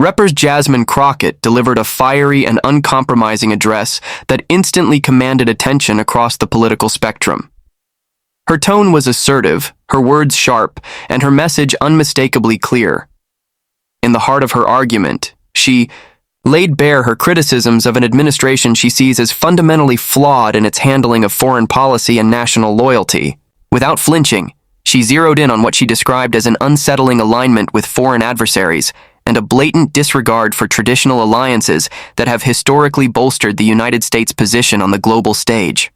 Reppers Jasmine Crockett delivered a fiery and uncompromising address that instantly commanded attention across the political spectrum. Her tone was assertive, her words sharp, and her message unmistakably clear. In the heart of her argument, she laid bare her criticisms of an administration she sees as fundamentally flawed in its handling of foreign policy and national loyalty. Without flinching, she zeroed in on what she described as an unsettling alignment with foreign adversaries and a blatant disregard for traditional alliances that have historically bolstered the United States' position on the global stage.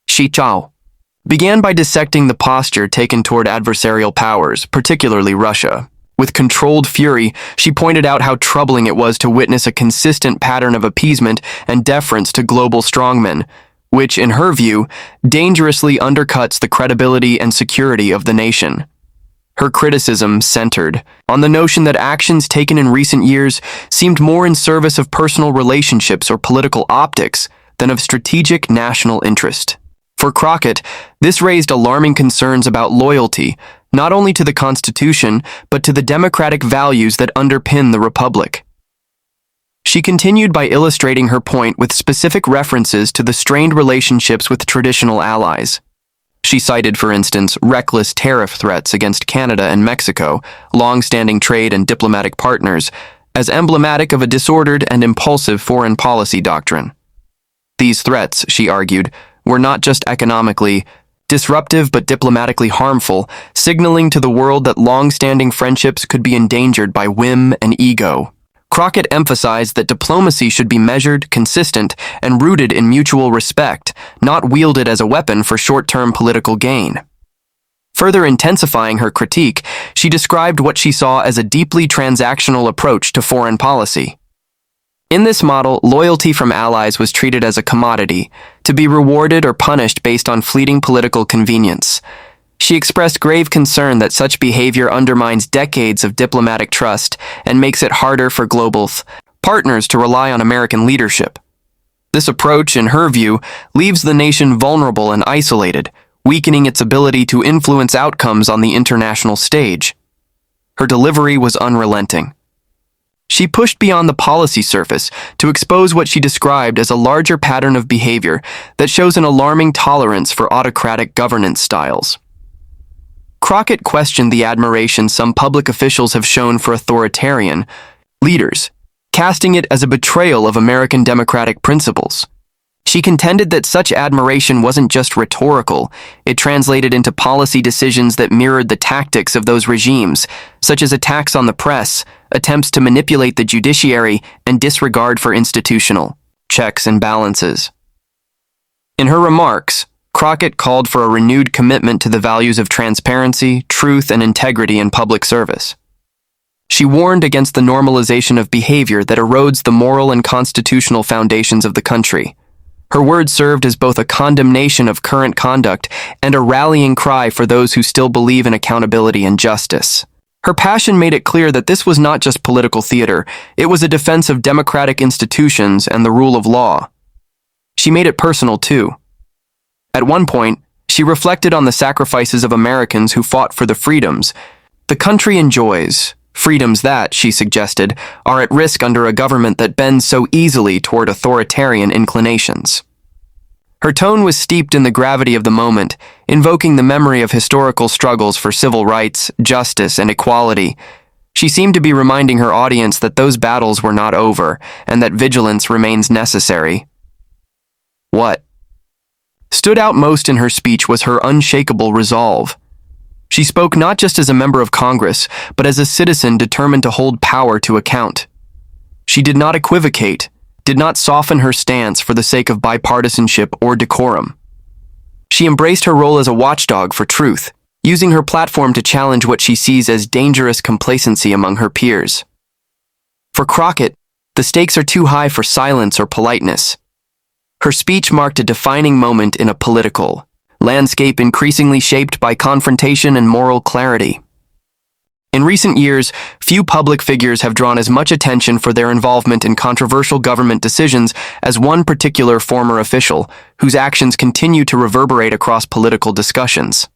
Xi Chao began by dissecting the posture taken toward adversarial powers, particularly Russia. With controlled fury, she pointed out how troubling it was to witness a consistent pattern of appeasement and deference to global strongmen, which, in her view, dangerously undercuts the credibility and security of the nation. Her criticism centered on the notion that actions taken in recent years seemed more in service of personal relationships or political optics than of strategic national interest. For Crockett, this raised alarming concerns about loyalty, not only to the Constitution, but to the democratic values that underpin the Republic. She continued by illustrating her point with specific references to the strained relationships with traditional allies. She cited, for instance, reckless tariff threats against Canada and Mexico, long-standing trade and diplomatic partners, as emblematic of a disordered and impulsive foreign policy doctrine. These threats, she argued, were not just economically disruptive but diplomatically harmful, signaling to the world that long-standing friendships could be endangered by whim and ego. Crockett emphasized that diplomacy should be measured, consistent, and rooted in mutual respect, not wielded as a weapon for short-term political gain. Further intensifying her critique, she described what she saw as a deeply transactional approach to foreign policy. In this model, loyalty from allies was treated as a commodity, to be rewarded or punished based on fleeting political convenience. She expressed grave concern that such behavior undermines decades of diplomatic trust and makes it harder for global partners to rely on American leadership. This approach, in her view, leaves the nation vulnerable and isolated, weakening its ability to influence outcomes on the international stage. Her delivery was unrelenting. She pushed beyond the policy surface to expose what she described as a larger pattern of behavior that shows an alarming tolerance for autocratic governance styles. Crockett questioned the admiration some public officials have shown for authoritarian leaders, casting it as a betrayal of American democratic principles. She contended that such admiration wasn't just rhetorical, it translated into policy decisions that mirrored the tactics of those regimes, such as attacks on the press, attempts to manipulate the judiciary, and disregard for institutional checks and balances. In her remarks, Crockett called for a renewed commitment to the values of transparency, truth, and integrity in public service. She warned against the normalization of behavior that erodes the moral and constitutional foundations of the country. Her words served as both a condemnation of current conduct and a rallying cry for those who still believe in accountability and justice. Her passion made it clear that this was not just political theater, it was a defense of democratic institutions and the rule of law. She made it personal, too. At one point, she reflected on the sacrifices of Americans who fought for the freedoms the country enjoys, freedoms that, she suggested, are at risk under a government that bends so easily toward authoritarian inclinations. Her tone was steeped in the gravity of the moment, invoking the memory of historical struggles for civil rights, justice, and equality. She seemed to be reminding her audience that those battles were not over, and that vigilance remains necessary. What stood out most in her speech was her unshakable resolve. She spoke not just as a member of Congress, but as a citizen determined to hold power to account. She did not equivocate, did not soften her stance for the sake of bipartisanship or decorum. She embraced her role as a watchdog for truth, using her platform to challenge what she sees as dangerous complacency among her peers. For Crockett, the stakes are too high for silence or politeness. Her speech marked a defining moment in a political landscape increasingly shaped by confrontation and moral clarity. In recent years, few public figures have drawn as much attention for their involvement in controversial government decisions as one particular former official, whose actions continue to reverberate across political discussions.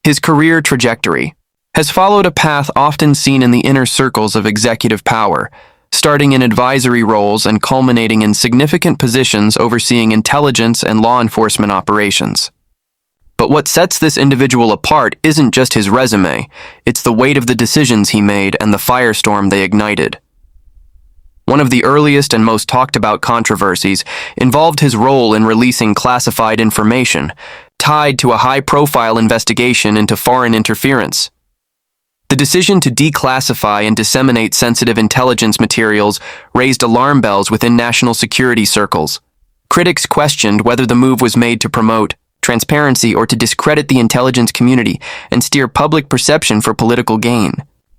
His career trajectory has followed a path often seen in the inner circles of executive power, starting in advisory roles and culminating in significant positions overseeing intelligence and law enforcement operations. But what sets this individual apart isn't just his resume, it's the weight of the decisions he made and the firestorm they ignited. One of the earliest and most talked about controversies involved his role in releasing classified information, tied to a high-profile investigation into foreign interference. The decision to declassify and disseminate sensitive intelligence materials raised alarm bells within national security circles. Critics questioned whether the move was made to promote transparency or to discredit the intelligence community and steer public perception for political gain.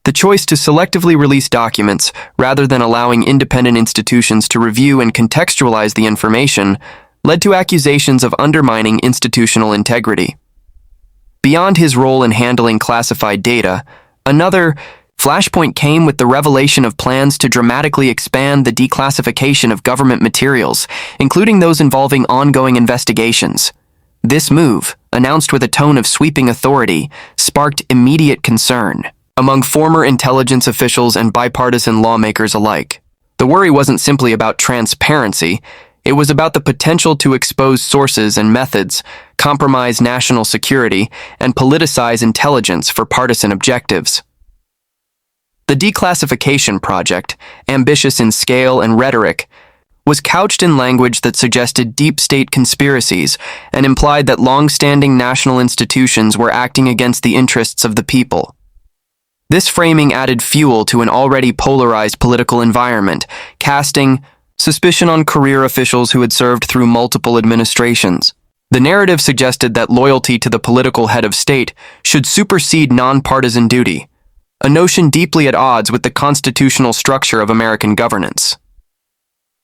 The choice to selectively release documents, rather than allowing independent institutions to review and contextualize the information, led to accusations of undermining institutional integrity. Beyond his role in handling classified data, another flashpoint came with the revelation of plans to dramatically expand the declassification of government materials, including those involving ongoing investigations. This move, announced with a tone of sweeping authority, sparked immediate concern among former intelligence officials and bipartisan lawmakers alike. The worry wasn't simply about transparency, it was about the potential to expose sources and methods, compromise national security, and politicize intelligence for partisan objectives. The declassification project, ambitious in scale and rhetoric, was couched in language that suggested deep state conspiracies and implied that long-standing national institutions were acting against the interests of the people. This framing added fuel to an already polarized political environment, casting suspicion on career officials who had served through multiple administrations. The narrative suggested that loyalty to the political head of state should supersede nonpartisan duty, a notion deeply at odds with the constitutional structure of American governance.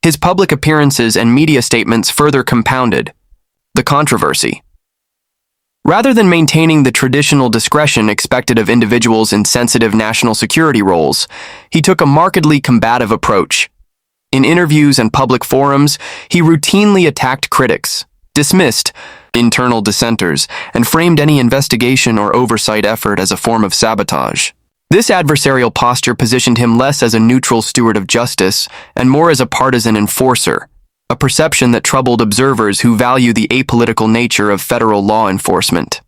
His public appearances and media statements further compounded the controversy. Rather than maintaining the traditional discretion expected of individuals in sensitive national security roles, he took a markedly combative approach. In interviews and public forums, he routinely attacked critics, dismissed internal dissenters, and framed any investigation or oversight effort as a form of sabotage. This adversarial posture positioned him less as a neutral steward of justice and more as a partisan enforcer, a perception that troubled observers who value the apolitical nature of federal law enforcement.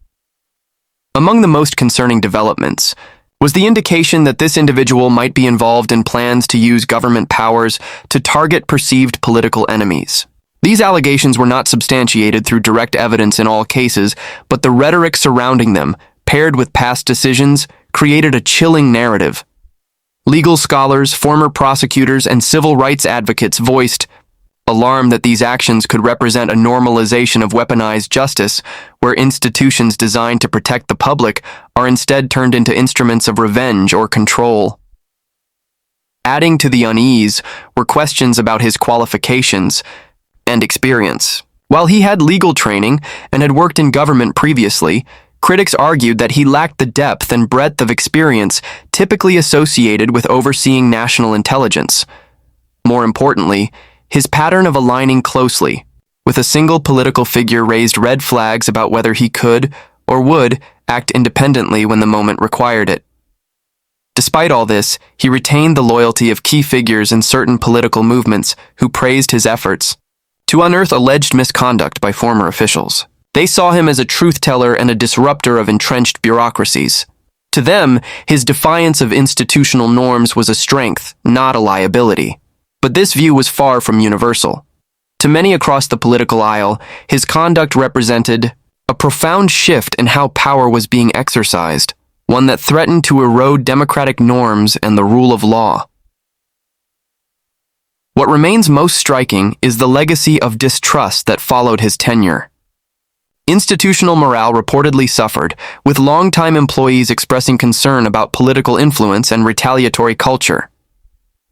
Among the most concerning developments was the indication that this individual might be involved in plans to use government powers to target perceived political enemies. These allegations were not substantiated through direct evidence in all cases, but the rhetoric surrounding them, paired with past decisions, created a chilling narrative. Legal scholars, former prosecutors, and civil rights advocates voiced alarm that these actions could represent a normalization of weaponized justice, where institutions designed to protect the public are instead turned into instruments of revenge or control. Adding to the unease were questions about his qualifications and experience. While he had legal training and had worked in government previously, critics argued that he lacked the depth and breadth of experience typically associated with overseeing national intelligence. More importantly, his pattern of aligning closely with a single political figure raised red flags about whether he could or would act independently when the moment required it. Despite all this, he retained the loyalty of key figures in certain political movements who praised his efforts to unearth alleged misconduct by former officials. They saw him as a truth-teller and a disruptor of entrenched bureaucracies. To them, his defiance of institutional norms was a strength, not a liability. But this view was far from universal. To many across the political aisle, his conduct represented a profound shift in how power was being exercised, one that threatened to erode democratic norms and the rule of law. What remains most striking is the legacy of distrust that followed his tenure. Institutional morale reportedly suffered, with longtime employees expressing concern about political influence and retaliatory culture.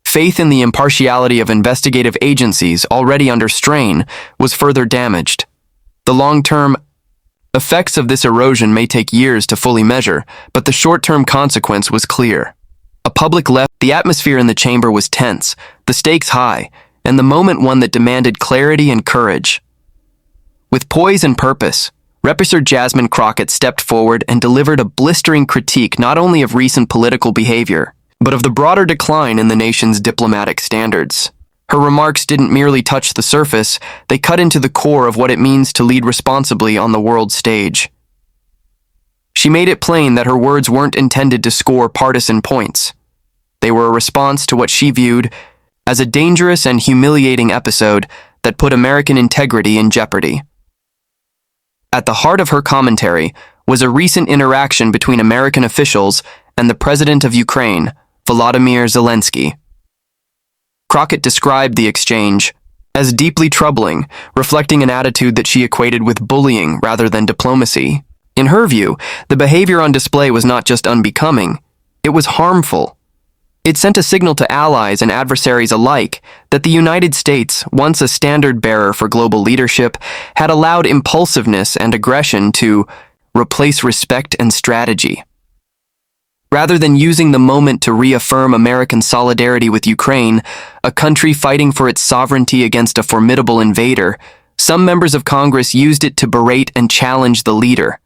Faith in the impartiality of investigative agencies already under strain was further damaged. The long-term effects of this erosion may take years to fully measure, but the short-term consequence was clear. A public left, the atmosphere in the chamber was tense, the stakes high, and the moment one that demanded clarity and courage. With poise and purpose, Representative Jasmine Crockett stepped forward and delivered a blistering critique not only of recent political behavior, but of the broader decline in the nation's diplomatic standards. Her remarks didn't merely touch the surface, they cut into the core of what it means to lead responsibly on the world stage. She made it plain that her words weren't intended to score partisan points. They were a response to what she viewed as a dangerous and humiliating episode that put American integrity in jeopardy. At the heart of her commentary was a recent interaction between American officials and the President of Ukraine, Volodymyr Zelensky. Crockett described the exchange as deeply troubling, reflecting an attitude that she equated with bullying rather than diplomacy. In her view, the behavior on display was not just unbecoming, it was harmful. It sent a signal to allies and adversaries alike that the United States, once a standard-bearer for global leadership, had allowed impulsiveness and aggression to replace respect and strategy. Rather than using the moment to reaffirm American solidarity with Ukraine, a country fighting for its sovereignty against a formidable invader, some members of Congress used it to berate and challenge the leader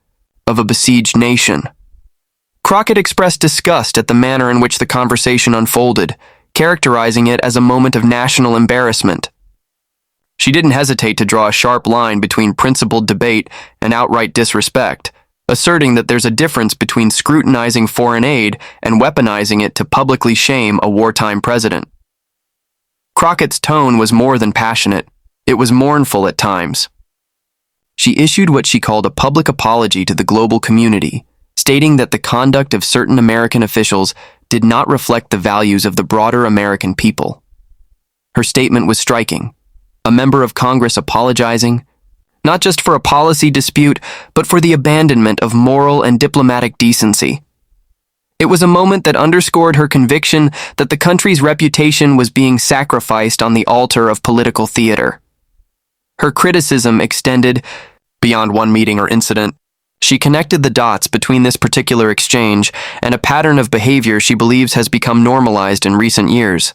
of a besieged nation. Crockett expressed disgust at the manner in which the conversation unfolded, characterizing it as a moment of national embarrassment. She didn't hesitate to draw a sharp line between principled debate and outright disrespect, asserting that there's a difference between scrutinizing foreign aid and weaponizing it to publicly shame a wartime president. Crockett's tone was more than passionate, it was mournful at times. She issued what she called a public apology to the global community, stating that the conduct of certain American officials did not reflect the values of the broader American people. Her statement was striking, a member of Congress apologizing, not just for a policy dispute, but for the abandonment of moral and diplomatic decency. It was a moment that underscored her conviction that the country's reputation was being sacrificed on the altar of political theater. Her criticism extended beyond one meeting or incident. She connected the dots between this particular exchange and a pattern of behavior she believes has become normalized in recent years.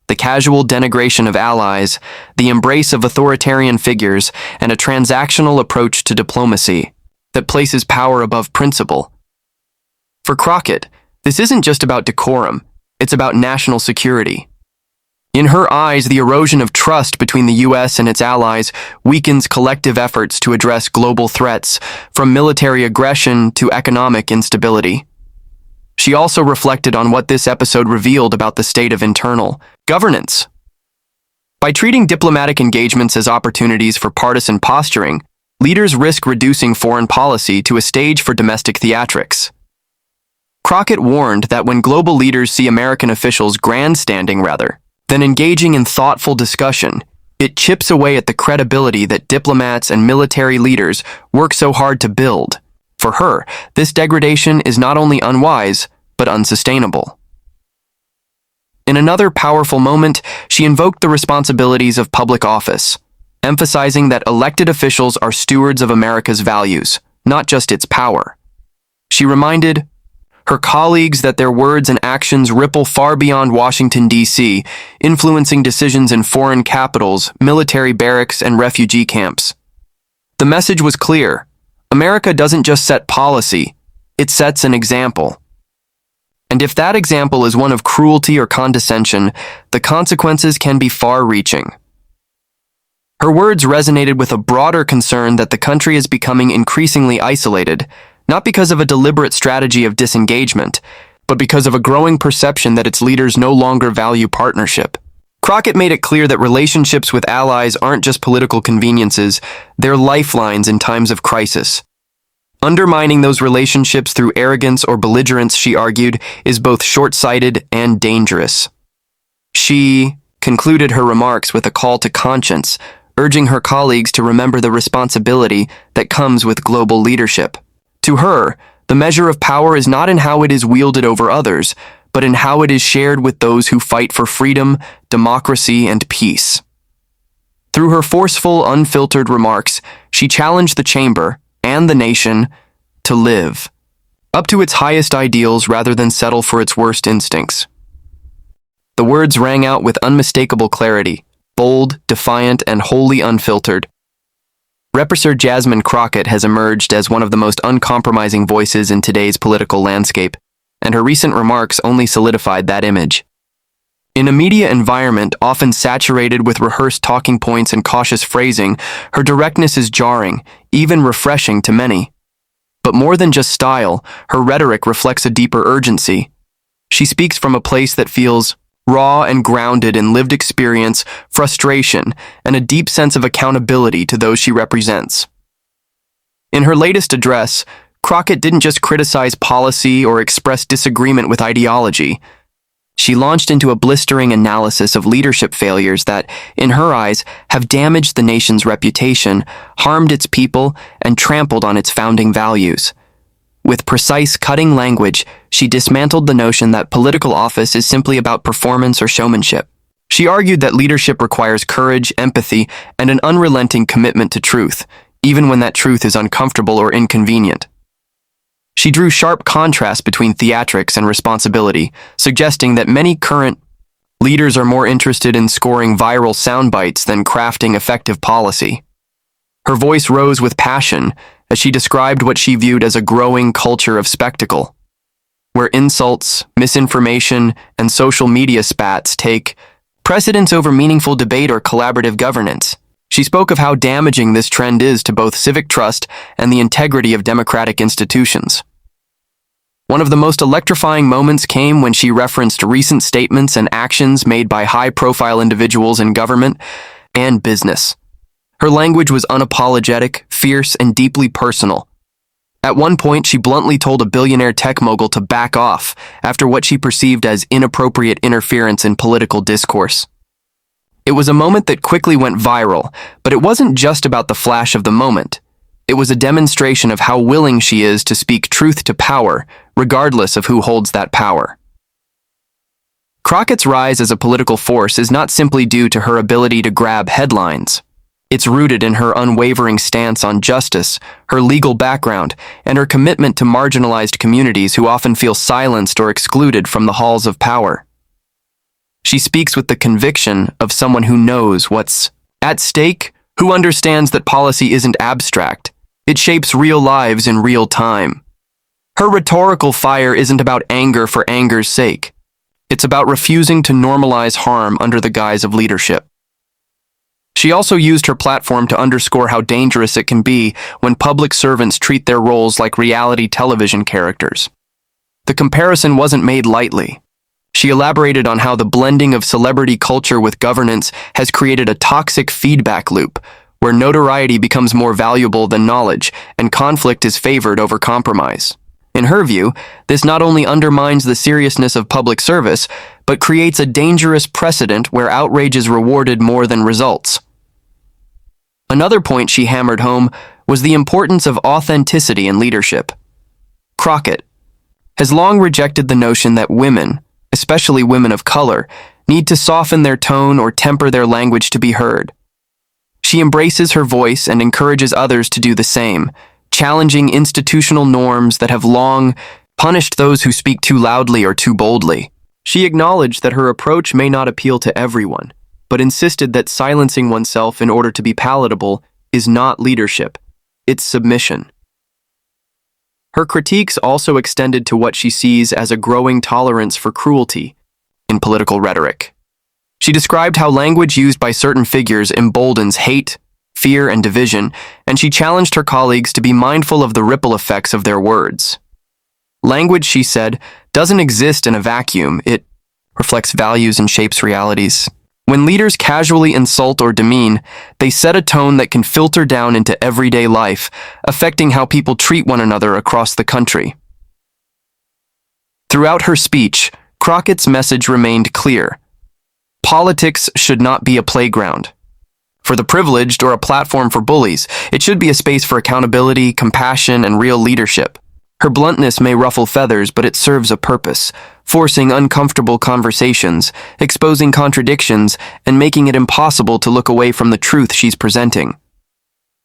The casual denigration of allies, the embrace of authoritarian figures, and a transactional approach to diplomacy that places power above principle. For Crockett, this isn't just about decorum, it's about national security. In her eyes, the erosion of trust between the U.S. and its allies weakens collective efforts to address global threats, from military aggression to economic instability. She also reflected on what this episode revealed about the state of internal governance. By treating diplomatic engagements as opportunities for partisan posturing, leaders risk reducing foreign policy to a stage for domestic theatrics. Crockett warned that when global leaders see American officials grandstanding rather than engaging in thoughtful discussion, it chips away at the credibility that diplomats and military leaders work so hard to build. For her, this degradation is not only unwise, but unsustainable. In another powerful moment, she invoked the responsibilities of public office, emphasizing that elected officials are stewards of America's values, not just its power. She reminded her colleagues that their words and actions ripple far beyond Washington, D.C., influencing decisions in foreign capitals, military barracks, and refugee camps. The message was clear. America doesn't just set policy, it sets an example. And if that example is one of cruelty or condescension, the consequences can be far-reaching. Her words resonated with a broader concern that the country is becoming increasingly isolated, not because of a deliberate strategy of disengagement, but because of a growing perception that its leaders no longer value partnership. Crockett made it clear that relationships with allies aren't just political conveniences, they're lifelines in times of crisis. Undermining those relationships through arrogance or belligerence, she argued, is both short-sighted and dangerous. She concluded her remarks with a call to conscience, urging her colleagues to remember the responsibility that comes with global leadership. To her, the measure of power is not in how it is wielded over others, but in how it is shared with those who fight for freedom, democracy, and peace. Through her forceful, unfiltered remarks, she challenged the chamber and the nation to live up to its highest ideals rather than settle for its worst instincts. The words rang out with unmistakable clarity, bold, defiant, and wholly unfiltered. Representative Jasmine Crockett has emerged as one of the most uncompromising voices in today's political landscape, and her recent remarks only solidified that image. In a media environment often saturated with rehearsed talking points and cautious phrasing, her directness is jarring, even refreshing to many. But more than just style, her rhetoric reflects a deeper urgency. She speaks from a place that feels raw and grounded in lived experience, frustration, and a deep sense of accountability to those she represents. In her latest address, Crockett didn't just criticize policy or express disagreement with ideology. She launched into a blistering analysis of leadership failures that, in her eyes, have damaged the nation's reputation, harmed its people, and trampled on its founding values. With precise, cutting language, she dismantled the notion that political office is simply about performance or showmanship. She argued that leadership requires courage, empathy, and an unrelenting commitment to truth, even when that truth is uncomfortable or inconvenient. She drew sharp contrasts between theatrics and responsibility, suggesting that many current leaders are more interested in scoring viral sound bites than crafting effective policy. Her voice rose with passion as she described what she viewed as a growing culture of spectacle, where insults, misinformation, and social media spats take precedence over meaningful debate or collaborative governance. She spoke of how damaging this trend is to both civic trust and the integrity of democratic institutions. One of the most electrifying moments came when she referenced recent statements and actions made by high-profile individuals in government and business. Her language was unapologetic, fierce, and deeply personal. At one point, she bluntly told a billionaire tech mogul to back off after what she perceived as inappropriate interference in political discourse. It was a moment that quickly went viral, but it wasn't just about the flash of the moment. It was a demonstration of how willing she is to speak truth to power, regardless of who holds that power. Crockett's rise as a political force is not simply due to her ability to grab headlines. It's rooted in her unwavering stance on justice, her legal background, and her commitment to marginalized communities who often feel silenced or excluded from the halls of power. She speaks with the conviction of someone who knows what's at stake, who understands that policy isn't abstract. It shapes real lives in real time. Her rhetorical fire isn't about anger for anger's sake. It's about refusing to normalize harm under the guise of leadership. She also used her platform to underscore how dangerous it can be when public servants treat their roles like reality television characters. The comparison wasn't made lightly. She elaborated on how the blending of celebrity culture with governance has created a toxic feedback loop, where notoriety becomes more valuable than knowledge, and conflict is favored over compromise. In her view, this not only undermines the seriousness of public service, but creates a dangerous precedent where outrage is rewarded more than results. Another point she hammered home was the importance of authenticity in leadership. Crockett has long rejected the notion that women, especially women of color, need to soften their tone or temper their language to be heard. She embraces her voice and encourages others to do the same, challenging institutional norms that have long punished those who speak too loudly or too boldly. She acknowledged that her approach may not appeal to everyone, but insisted that silencing oneself in order to be palatable is not leadership, it's submission. Her critiques also extended to what she sees as a growing tolerance for cruelty in political rhetoric. She described how language used by certain figures emboldens hate, fear, and division, and she challenged her colleagues to be mindful of the ripple effects of their words. Language, she said, doesn't exist in a vacuum. It reflects values and shapes realities. When leaders casually insult or demean, they set a tone that can filter down into everyday life, affecting how people treat one another across the country. Throughout her speech, Crockett's message remained clear. Politics should not be a playground for the privileged or a platform for bullies. It should be a space for accountability, compassion, and real leadership. Her bluntness may ruffle feathers, but it serves a purpose, forcing uncomfortable conversations, exposing contradictions, and making it impossible to look away from the truth she's presenting.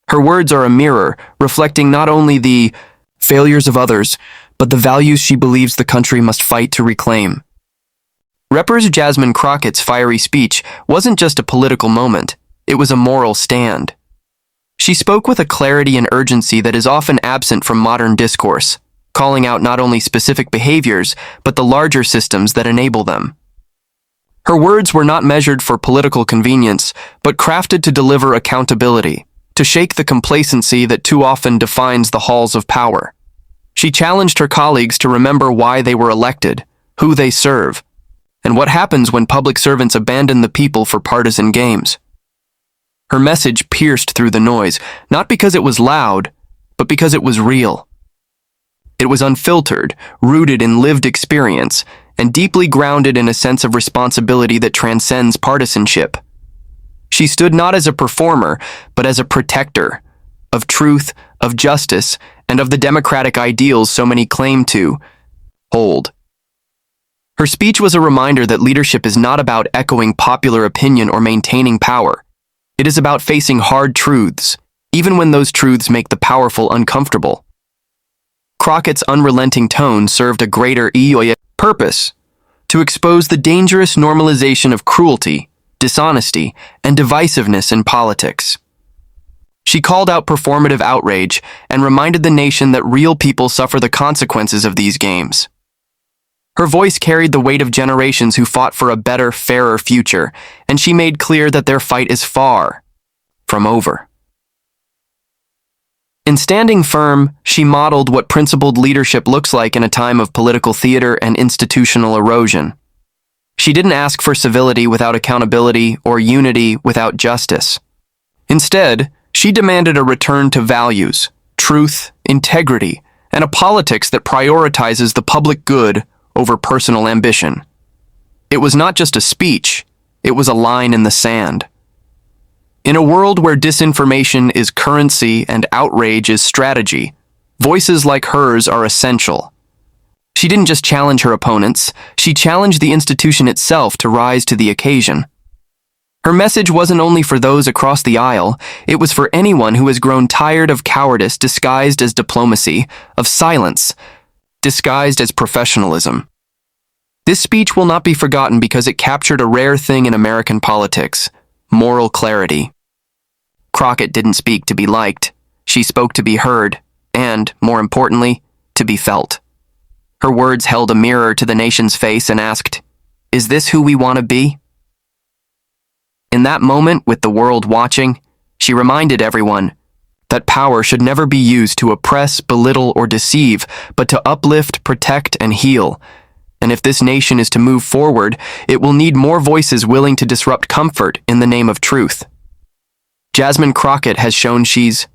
Her words are a mirror, reflecting not only the failures of others, but the values she believes the country must fight to reclaim. Representative Jasmine Crockett's fiery speech wasn't just a political moment, it was a moral stand. She spoke with a clarity and urgency that is often absent from modern discourse, calling out not only specific behaviors, but the larger systems that enable them. Her words were not measured for political convenience, but crafted to deliver accountability, to shake the complacency that too often defines the halls of power. She challenged her colleagues to remember why they were elected, who they serve, and what happens when public servants abandon the people for partisan games. Her message pierced through the noise, not because it was loud, but because it was real. It was unfiltered, rooted in lived experience, and deeply grounded in a sense of responsibility that transcends partisanship. She stood not as a performer, but as a protector of truth, of justice, and of the democratic ideals so many claim to hold. Her speech was a reminder that leadership is not about echoing popular opinion or maintaining power. It is about facing hard truths, even when those truths make the powerful uncomfortable. Crockett's unrelenting tone served a greater purpose: to expose the dangerous normalization of cruelty, dishonesty, and divisiveness in politics. She called out performative outrage and reminded the nation that real people suffer the consequences of these games. Her voice carried the weight of generations who fought for a better, fairer future, and she made clear that their fight is far from over. In standing firm, she modeled what principled leadership looks like in a time of political theater and institutional erosion. She didn't ask for civility without accountability or unity without justice. Instead, she demanded a return to values, truth, integrity, and a politics that prioritizes the public good over personal ambition. It was not just a speech, it was a line in the sand. In a world where disinformation is currency and outrage is strategy, voices like hers are essential. She didn't just challenge her opponents, she challenged the institution itself to rise to the occasion. Her message wasn't only for those across the aisle, it was for anyone who has grown tired of cowardice disguised as diplomacy, of silence disguised as professionalism. This speech will not be forgotten because it captured a rare thing in American politics: moral clarity. Crockett didn't speak to be liked. She spoke to be heard, and, more importantly, to be felt. Her words held a mirror to the nation's face and asked, "Is this who we want to be?" In that moment, with the world watching, she reminded everyone that power should never be used to oppress, belittle, or deceive, but to uplift, protect, and heal. And if this nation is to move forward, it will need more voices willing to disrupt comfort in the name of truth. Jasmine Crockett has shown she's